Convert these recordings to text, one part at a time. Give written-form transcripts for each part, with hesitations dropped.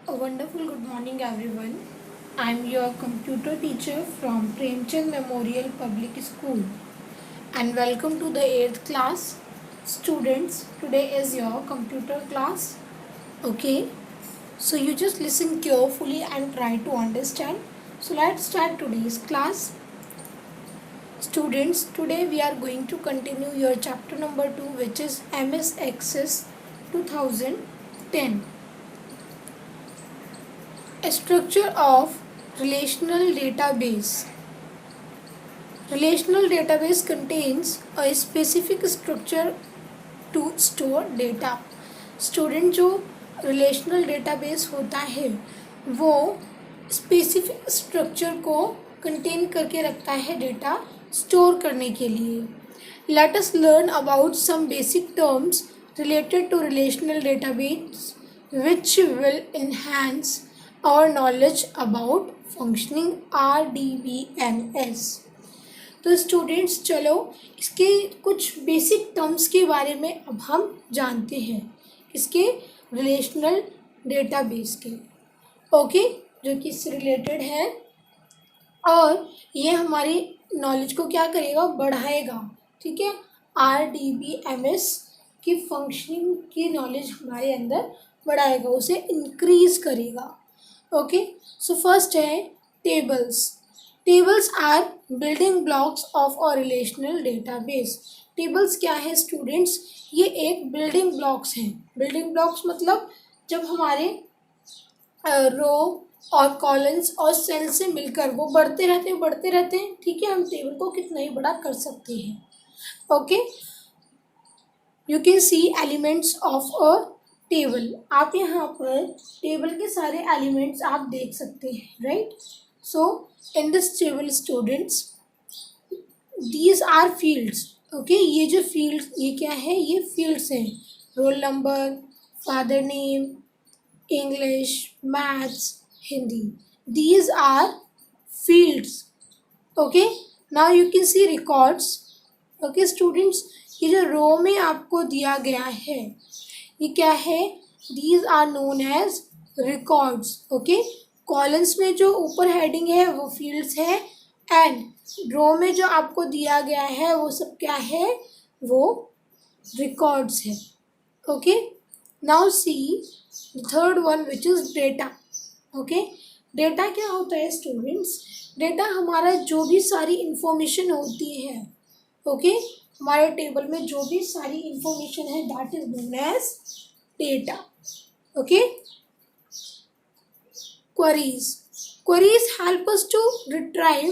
A wonderful good morning everyone. I am your computer teacher from Premchand Memorial Public School and welcome to the 8th class. Students, today is your computer class. Okay, so you just listen carefully and try to understand. So let's start today's class. Students, today we are going to continue your chapter number 2, which is MS Access 2010. A structure of relational database. Relational database contains a specific structure to store data. Student जो relational database होता है वो specific structure को contain करके रखता है data store करने के लिए. Let us learn about some basic terms related to relational database which will enhance our knowledge about functioning RDBMS. तो स्टूडेंट्स चलो इसके कुछ बेसिक टर्म्स के बारे में अब हम जानते हैं, इसके रिलेशनल डेटाबेस के. ओके, जो कि इससे रिलेटेड है और ये हमारी नॉलेज को क्या करेगा, बढ़ाएगा. ठीक है, RDBMS की फंक्शनिंग की नॉलेज हमारे अंदर बढ़ाएगा, उसे इंक्रीज करेगा. ओके, सो फर्स्ट है tables. Tables are building blocks of a relational database. Tables क्या है स्टूडेंट्स, ये एक बिल्डिंग ब्लॉक्स हैं. बिल्डिंग ब्लॉक्स मतलब जब हमारे रो और कॉलम्स और सेल से मिलकर वो बढ़ते रहते हैं. ठीक है, हम टेबल को कितना ही बड़ा कर सकते हैं. Okay, you can C elements of a table. आप यहाँ पर टेबल के सारे एलिमेंट्स आप देख सकते हैं, right. So in this table students these are fields. Okay, ये जो फील्ड्स, ये क्या है, ये फील्ड्स हैं. Roll number, father name, English, maths, Hindi, these are fields. Okay, now you can see records. Okay students, ये जो रो में आपको दिया गया है ये क्या है, these are known as records. Okay, columns में जो ऊपर हेडिंग है वो फील्ड्स है एंड रो में जो आपको दिया गया है वो सब क्या है, वो रिकॉर्ड्स है. Okay, now see the third one which is data. Okay, data क्या होता है स्टूडेंट्स, डेटा हमारा जो भी सारी इंफॉर्मेशन होती है, ओके, हमारे टेबल में जो भी सारी इंफॉर्मेशन है that is known as data. Okay, queries help us to retrieve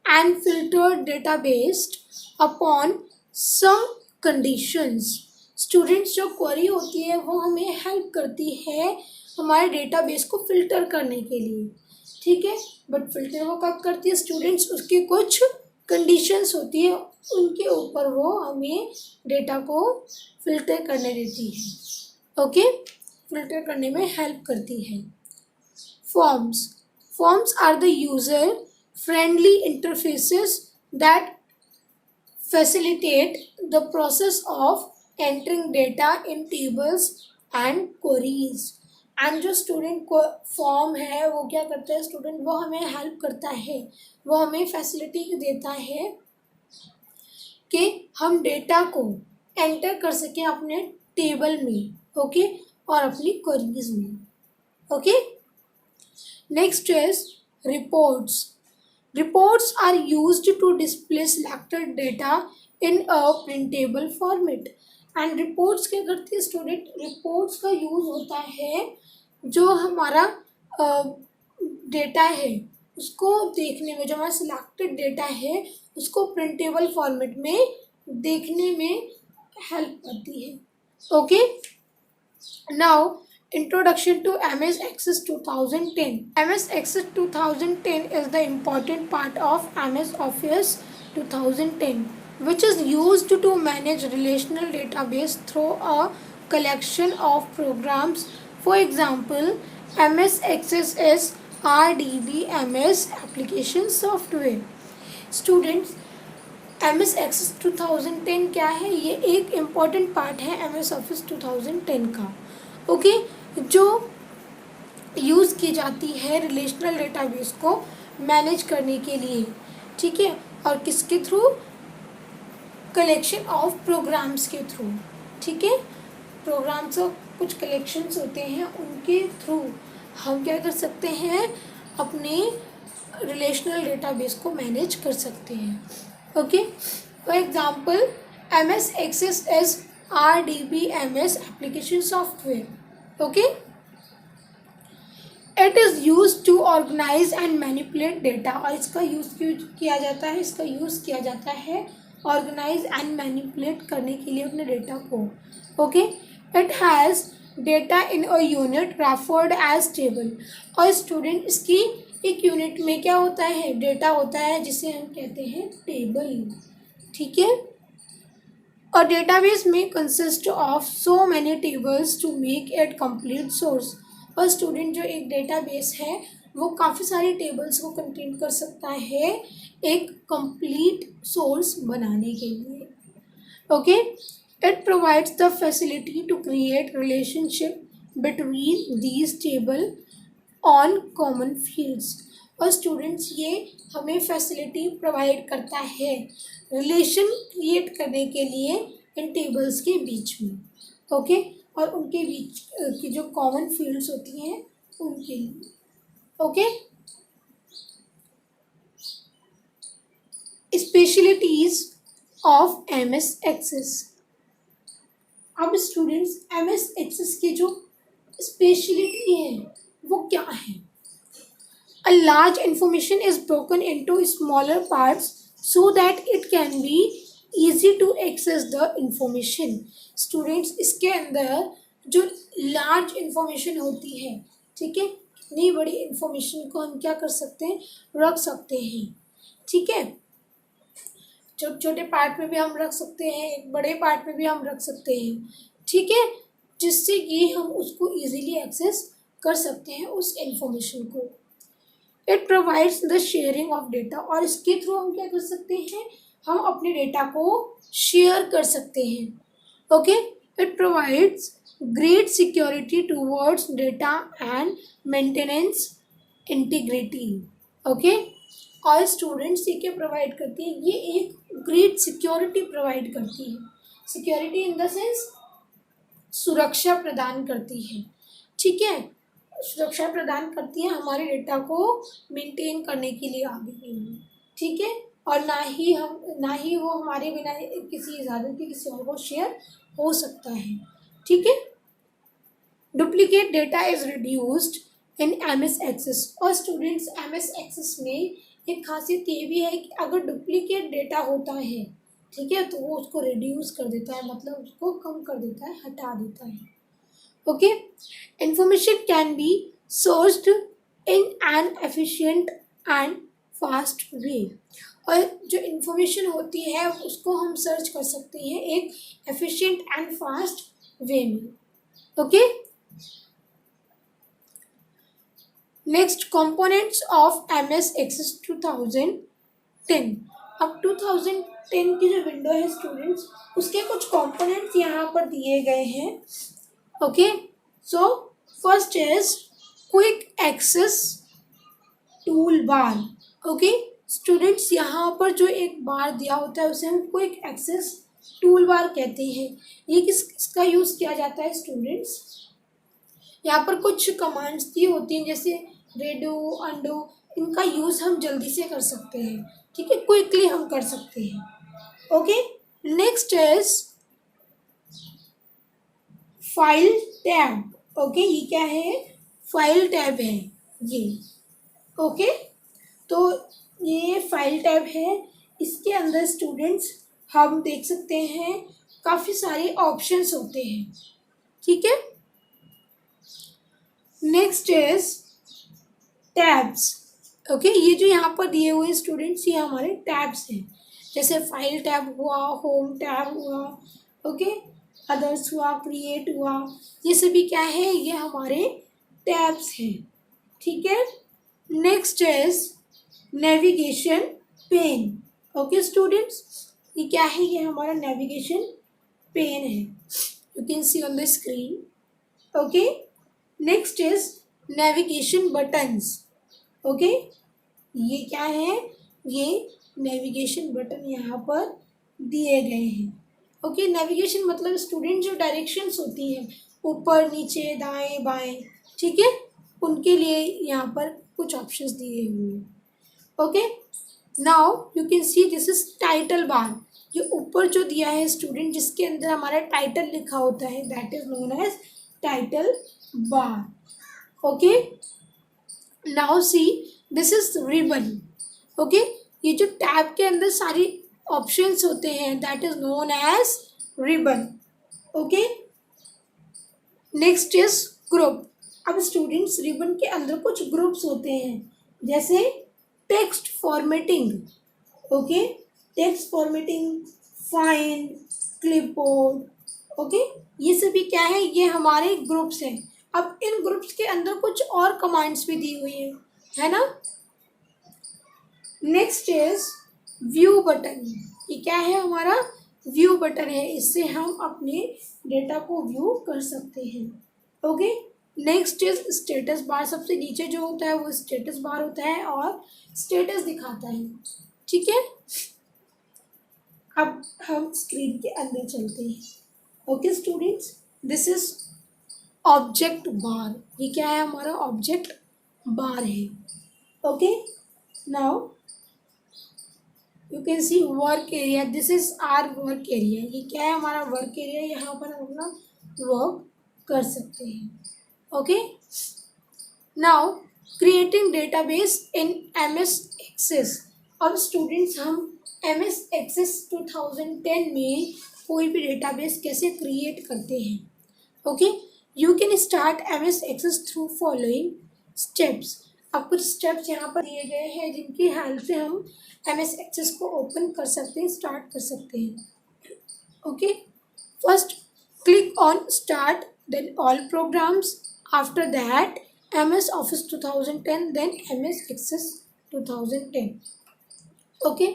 and filter data based upon some conditions. Students, जो क्वेरी होती है वो हमें हेल्प करती है हमारे डेटाबेस को फिल्टर करने के लिए. ठीक है, बट फिल्टर वो कब करती है स्टूडेंट्स, उसकी कुछ कंडीशंस होती है, उनके ऊपर वो हमें डेटा को फिल्टर करने देती है. ओके, फिल्टर करने में हेल्प करती है. Forms are the user friendly interfaces that facilitate the process of entering data in tables and queries. And जो स्टूडेंट को फॉर्म है वो क्या करता है स्टूडेंट, वो हमें हेल्प करता है, वो हमें फैसिलिटी देता है कि हम डेटा को एंटर कर सकें अपने टेबल में. ओके, और अपनी क्वेरीज में. Okay, next is reports. Reports are used to display selected data in a printable format. And reports क्या करती है स्टूडेंट, रिपोर्ट्स का यूज़ होता है जो हमारा डेटा है उसको देखने में, जो हमारा सिलेक्टेड डेटा है उसको प्रिंटेबल फॉर्मेट में देखने में हेल्प करती है. Okay, now introduction to MS Access 2010. MS Access 2010 is the important part of MS Office 2010, which is used to manage relational database through a collection of programs. For example, MS Access is RDBMS application software. Students, MS Access 2010 क्या है, ये एक important part है MS Office 2010 का. Okay, जो use की जाती है रिलेशनल डेटाबेस को मैनेज करने के लिए, ठीक है, और किसके थ्रू, कलेक्शन ऑफ प्रोग्राम्स के थ्रू, ठीक है, प्रोग्राम्स और कुछ कलेक्शंस होते हैं उनके थ्रू हम क्या कर सकते हैं, अपने रिलेशनल डेटाबेस को मैनेज कर सकते हैं। Okay, for example MS Access is RDBMS application software. Okay, it is use to organise and manipulate data, और इसका यूज़ किया जाता है, इसका यूज़ किया जाता है ऑर्गेनाइज एंड मैनिपुलेट करने के लिए अपने डेटा को। Okay, it has data in a unit referred as table, और स्टूडेंट इसकी एक यूनिट में क्या होता है, डेटा होता है जिसे हम कहते हैं टेबल, ठीक है। और डेटाबेस में consist of so many tables two make it complete source, और स्टूडेंट जो एक डेटाबेस है वो काफ़ी सारी टेबल्स को कंटेन कर सकता है एक कंप्लीट सोर्स बनाने के लिए। Okay, it provides the facility to create relationship between these table on common fields, और स्टूडेंट्स ये हमें फैसिलिटी प्रोवाइड करता है रिलेशन क्रिएट करने के लिए इन टेबल्स के बीच में। ओके, और उनके बीच की जो कॉमन फील्ड्स होती हैं उनके लिए। Okay, specialities of MS Access। अब स्टूडेंट्स MS Access की जो स्पेशलिटी है वो क्या है? A large information is broken into smaller parts so that it can be easy to access the information। Students इसके अंदर जो लार्ज इंफॉर्मेशन होती है, ठीक है, इतनी बड़ी इंफॉर्मेशन को हम क्या कर सकते हैं, रख सकते हैं, ठीक है, छोटे छोटे पार्ट में भी हम रख सकते हैं, एक बड़े पार्ट में भी हम रख सकते हैं, ठीक है, जिससे कि हम उसको इजीली एक्सेस कर सकते हैं उस इंफॉर्मेशन को। It provides the sharing of data, और इसके थ्रू हम क्या कर सकते हैं, हम अपने डेटा को शेयर कर सकते हैं। Okay, it provides great security towards data and maintenance integrity. Okay, और स्टूडेंट्स ये क्या प्रोवाइड करती है, ये एक ग्रेट सिक्योरिटी प्रोवाइड करती है, सिक्योरिटी इन द सेंस सुरक्षा प्रदान करती है, ठीक है, सुरक्षा प्रदान करती है हमारे डेटा को मेंटेन करने के लिए आगे के लिए, ठीक है, और ना ही वो हमारे बिना किसी इजाज़त के किसी और को शेयर हो सकता है, ठीक है। Duplicate data is reduced in MS Access, और स्टूडेंट्स MS Access में एक खासियत ये भी है कि अगर डुप्लीकेट डेटा होता है, ठीक है, तो वो उसको रिड्यूस कर देता है, मतलब उसको कम कर देता है, हटा देता है। Okay, information can be sourced in an efficient and fast way, और जो इंफॉर्मेशन होती है उसको हम सर्च कर सकते हैं एक एफिशिएंट एंड फास्ट वे में। Okay, next components of MS Access 2010। अब 2010 की जो विंडो है स्टूडेंट्स, उसके कुछ कंपोनेंट्स यहाँ पर दिए गए हैं। Okay, so first is quick access tool bar. Okay, students यहाँ पर जो एक बार दिया होता है उसे हम क्विक एक्सेस टूल बार कहते हैं। ये किसका यूज़ किया जाता है स्टूडेंट्स, यहाँ पर कुछ कमांड्स दी होती हैं जैसे रेडो, अंडो, इनका यूज़ हम जल्दी से कर सकते हैं, ठीक है, क्विकली हम कर सकते हैं। Okay, next is file tab. Okay, ये क्या है, फाइल टैब है ये। ओके, तो ये फाइल टैब है, इसके अंदर स्टूडेंट्स हम देख सकते हैं काफ़ी सारे ऑप्शंस होते हैं, ठीक है। Next is tabs. ओके, ये जो यहाँ पर दिए हुए स्टूडेंट्स ये हमारे टैब्स हैं, जैसे फाइल टैब हुआ, होम टैब हुआ, ओके, अदर्स हुआ, क्रिएट हुआ, ये सभी क्या है, ये हमारे टैब्स हैं, ठीक है। Next is navigation pane. Okay students, ये क्या है, ये हमारा नेविगेशन पेन है, you can see on the screen. Okay, next is navigation buttons. Okay, ये क्या है, ये नेविगेशन बटन यहाँ पर दिए गए हैं। ओके, नेविगेशन मतलब स्टूडेंट जो डायरेक्शंस होती हैं ऊपर नीचे दाएं बाएं, ठीक है, उनके लिए यहाँ पर कुछ ऑप्शंस दिए हुए हैं। Okay, now you can C this is title bar. ये ऊपर जो दिया है स्टूडेंट, जिसके अंदर हमारा टाइटल लिखा होता है, that is known as title bar. Okay, now see this is ribbon. Okay, ये जो टैब के अंदर सारी ऑप्शंस होते हैं that is known as ribbon. Okay, next is group. अब स्टूडेंट्स रिबन के अंदर कुछ ग्रुप्स होते हैं, जैसे text formatting. Okay, text formatting, find, clipboard. Okay, ये सभी क्या है, ये हमारे ग्रुप्स हैं। अब इन ग्रुप्स के अंदर कुछ और कमांड्स भी दी हुई है ना। Next is view button. ये क्या है, हमारा व्यू बटन है, इससे हम अपने डेटा को व्यू कर सकते हैं। Okay, next is status bar. सबसे नीचे जो होता है वो स्टेटस बार होता है और स्टेटस दिखाता है, ठीक है। अब हम स्क्रीन के अंदर चलते हैं। Okay students, this is object bar. ये क्या है, हमारा ऑब्जेक्ट बार है। Okay, now you can see work area. This is our work area. ये क्या है, हमारा वर्क एरिया। यहाँ पर हम अपना वर्क कर सकते हैं। Okay, now creating database in MS access. अब स्टूडेंट्स हम MS एक्सेस 2010 में कोई भी डेटाबेस कैसे क्रिएट करते हैं। Okay, you can start MS access through following steps. अब कुछ स्टेप्स यहाँ पर दिए गए हैं जिनकी हेल्प से हम MS एक्सेस को ओपन कर सकते हैं, स्टार्ट कर सकते हैं। Okay, first click on start, then all programs, after that MS office 2010, then MS access 2010। Okay,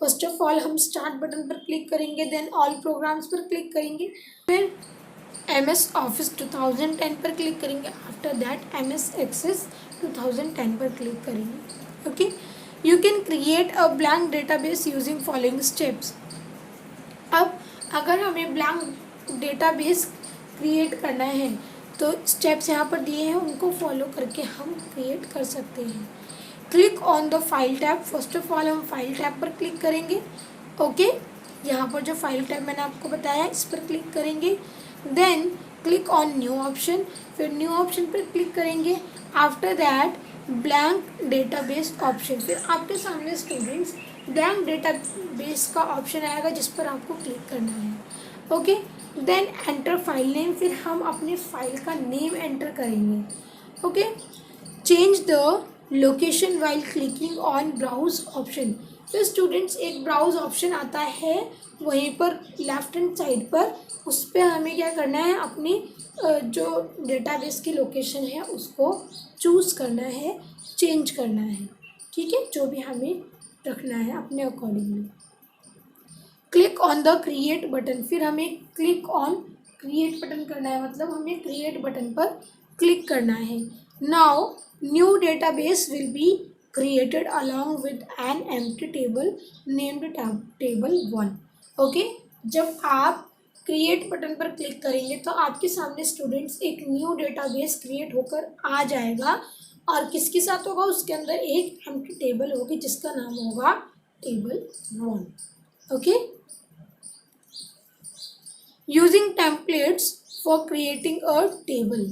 first of all हम स्टार्ट बटन पर क्लिक करेंगे, देन ऑल प्रोग्राम्स पर क्लिक करेंगे, फिर MS ऑफिस 2010 पर क्लिक करेंगे, आफ्टर दैट MS एक्सेस 2010 पर click करेंगे। Okay, you can create a blank database using following steps. अब अगर हमें ब्लैंक डेटाबेस क्रिएट करना है तो स्टेप्स यहाँ पर दिए हैं, उनको फॉलो करके हम क्रिएट कर सकते हैं। Click on the file tab. First of all हम फाइल टैब पर क्लिक करेंगे। ओके, यहाँ पर जो फाइल टैब मैंने आपको बताया इस पर क्लिक करेंगे, then click on new option, फिर न्यू ऑप्शन पर क्लिक करेंगे, after that blank database option. फिर आपके सामने स्टूडेंट्स ब्लैंक डेटाबेस का ऑप्शन आएगा जिस पर आपको क्लिक करना है। Okay, then enter file name. फिर हम अपनी फाइल का नेम एंटर करेंगे। Okay, change the location while clicking on browse option. फिर स्टूडेंट्स एक ब्राउज ऑप्शन आता है वहीं पर लेफ्ट हैंड साइड पर, उस पर हमें क्या करना है, अपनी जो डेटाबेस की लोकेशन है उसको चूज़ करना है, चेंज करना है, ठीक है, जो भी हमें रखना है अपने accordingly. Click on the create button. फिर हमें क्लिक ऑन क्रिएट बटन करना है, मतलब हमें क्रिएट बटन पर क्लिक करना है। Now new database will be created along with an empty table named table 1। Okay, जब आप क्रिएट बटन पर क्लिक करेंगे तो आपके सामने स्टूडेंट्स एक न्यू डेटाबेस क्रिएट होकर आ जाएगा, और किसके साथ होगा, उसके अंदर एक एम्प्टी टेबल होगी जिसका नाम होगा table 1। Okay, using templates for creating a table,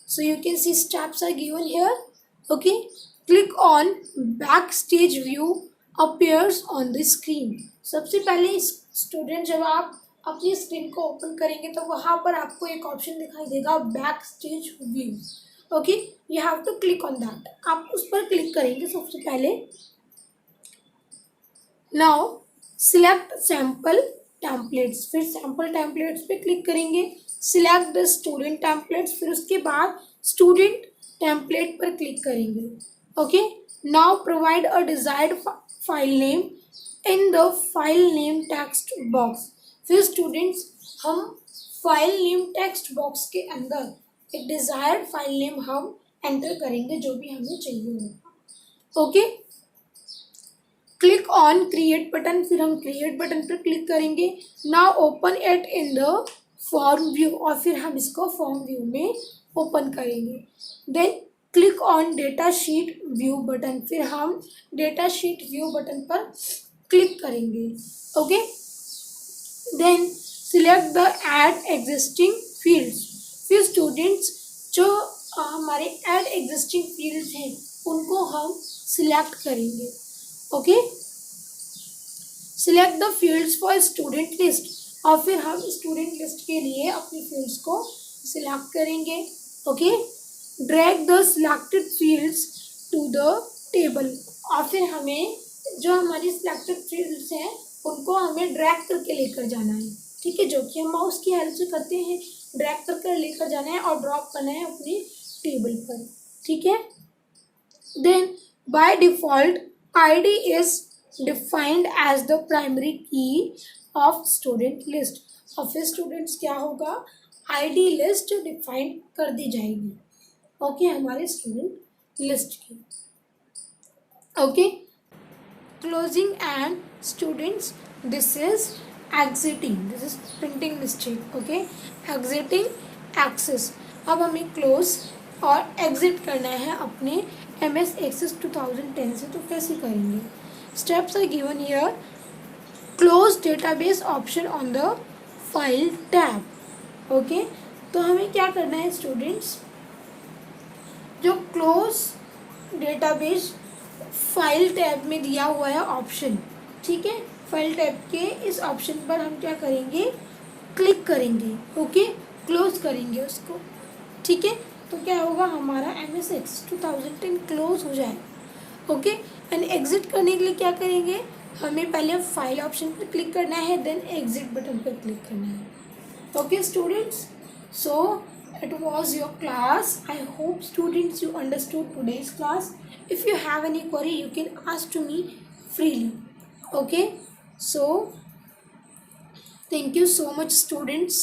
so you can see steps are given here। okay, click on backstage view appears on the screen। सबसे पहले स्टूडेंट जब आप अपनी स्क्रीन को ओपन करेंगे तो वहाँ पर आपको एक ऑप्शन दिखाई देगा back stage view. Okay, you have to click on that. आप उस पर क्लिक करेंगे सबसे पहले। Now select sample templates. फिर सैम्पल टेम्पलेट्स पे क्लिक करेंगे, सिलेक्ट द स्टूडेंट टेम्पलेट्स, फिर उसके बाद स्टूडेंट टेम्पलेट पर क्लिक करेंगे। Okay, now provide a desired file name in the file name text box. फिर स्टूडेंट्स हम फाइल नेम टेक्स्ट बॉक्स के अंदर एक डिजायर्ड फाइल नेम हम एंटर करेंगे जो भी हमें चाहिए होगा। Okay, click on create button, फिर हम क्रिएट बटन पर क्लिक करेंगे। Now open it in the form view, और फिर हम इसको फॉर्म व्यू में ओपन करेंगे। Then click on data sheet view button, फिर हम डेटा शीट व्यू बटन पर क्लिक करेंगे। Okay, then select the add existing fields, फिर स्टूडेंट्स जो हमारे ऐड एग्जिस्टिंग फील्ड्स हैं उनको हम सिलेक्ट करेंगे। Okay, select the fields for student list, और फिर हम स्टूडेंट लिस्ट के लिए अपनी फील्ड्स को सिलेक्ट करेंगे। Okay, drag the selected fields to the table, और फिर हमें जो हमारी सिलेक्टेड फील्ड्स हैं उनको हमें ड्रैग करके लेकर जाना है। ठीक है, जो कि हम माउस की हेल्प से करते हैं, ड्रैग करके लेकर जाना है और ड्रॉप करना है अपनी टेबल पर। ठीक है, then by default ID is defined as the primary key of student list, और फिर स्टूडेंट्स क्या होगा, ID लिस्ट डिफाइंड कर दी जाएगी। ओके, हमारे स्टूडेंट लिस्ट की। Okay, closing and students, this is exiting, this is printing mistake. Okay, exiting access, अब हमें क्लोज और एग्जिट करना है अपने MS Access 2010 से, तो कैसे करेंगे? Steps are given here. Close database option on the file tab. Okay, तो हमें क्या करना है स्टूडेंट्स, जो क्लोज डेटाबेस फाइल टैब में दिया हुआ है ऑप्शन, ठीक है, फाइल टैब के इस ऑप्शन पर हम क्या करेंगे, क्लिक करेंगे। ओके, क्लोज करेंगे उसको। ठीक है, तो क्या होगा, हमारा MS Access 2010 क्लोज हो जाए। ओके, एंड एग्जिट करने के लिए क्या करेंगे, हमें पहले फाइल ऑप्शन पर क्लिक करना है, देन एग्जिट बटन पर क्लिक करना है। Okay students, so it was your class. I hope students you understood today's class. If you have any query you can ask to me freely. Okay, so thank you so much students.